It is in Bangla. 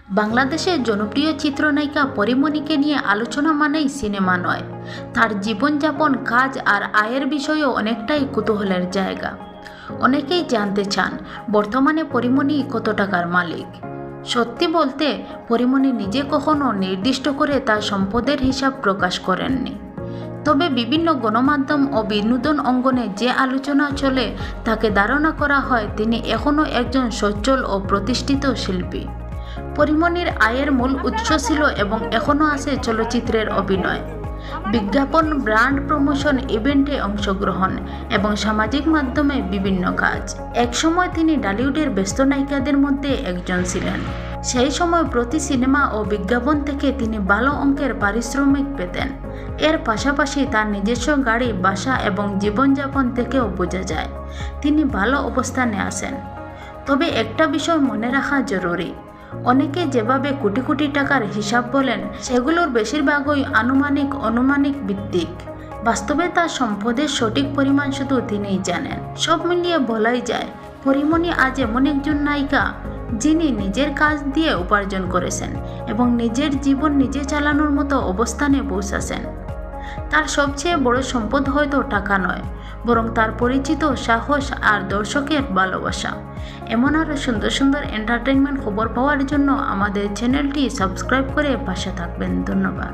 বাংলাদেশের জনপ্রিয় চিত্রনায়িকা পরীমনিকে নিয়ে আলোচনা মানেই সিনেমা নয়, তার জীবনযাপন, কাজ আর আয়ের বিষয়েও অনেকটাই কৌতূহলের জায়গা। অনেকেই জানতে চান বর্তমানে পরীমনি কত টাকার মালিক। সত্যি বলতে পরীমনি নিজে কখনো নির্দিষ্ট করে তার সম্পদের হিসাব প্রকাশ করেননি। তবে বিভিন্ন গণমাধ্যম ও বিনোদন অঙ্গনে যে আলোচনা চলে তাকে ধারণা করা হয় তিনি এখনও একজন সচ্ছল ও প্রতিষ্ঠিত শিল্পী। পরীমনির আয়ের মূল উৎস ছিল এবং এখনও আছে চলচ্চিত্রের অভিনয়, বিজ্ঞাপন, ব্র্যান্ড প্রমোশন, ইভেন্টে অংশগ্রহণ এবং সামাজিক মাধ্যমে বিভিন্ন কাজ। একসময় তিনি টলিউডের ব্যস্ত নায়িকাদের মধ্যে একজন ছিলেন। সেই সময় প্রতি সিনেমা ও বিজ্ঞাপন থেকে তিনি ভালো অঙ্কের পারিশ্রমিক পেতেন। এর পাশাপাশি তার নিজস্ব গাড়ি, বাসা এবং জীবনযাপন থেকেও বোঝা যায় তিনি ভালো অবস্থানে আছেন। তবে একটা বিষয় মনে রাখা জরুরি, অনেকে যেভাবে কোটি কোটি টাকার হিসাব বলেন সেগুলোর বেশিরভাগই অনুমানিক ভিত্তিক। বাস্তবে তার সম্পদের সঠিক পরিমাণ শুধু তিনিই জানেন। সব মিলিয়ে বলাই যায় পরীমনি আজ এমন একজন নায়িকা যিনি নিজের কাজ দিয়ে উপার্জন করেছেন এবং নিজের জীবন নিজে চালানোর মতো অবস্থানে পৌঁছেছেন। তার সবচেয়ে বড় সম্পদ হয়তো টাকা নয়, বরং তার পরিচিত, সাহস আর দর্শকের ভালোবাসা। এমন আরও সুন্দর সুন্দর এন্টারটেইনমেন্ট খবর পাওয়ার জন্য আমাদের চ্যানেলটি সাবস্ক্রাইব করে পাশে থাকবেন। ধন্যবাদ।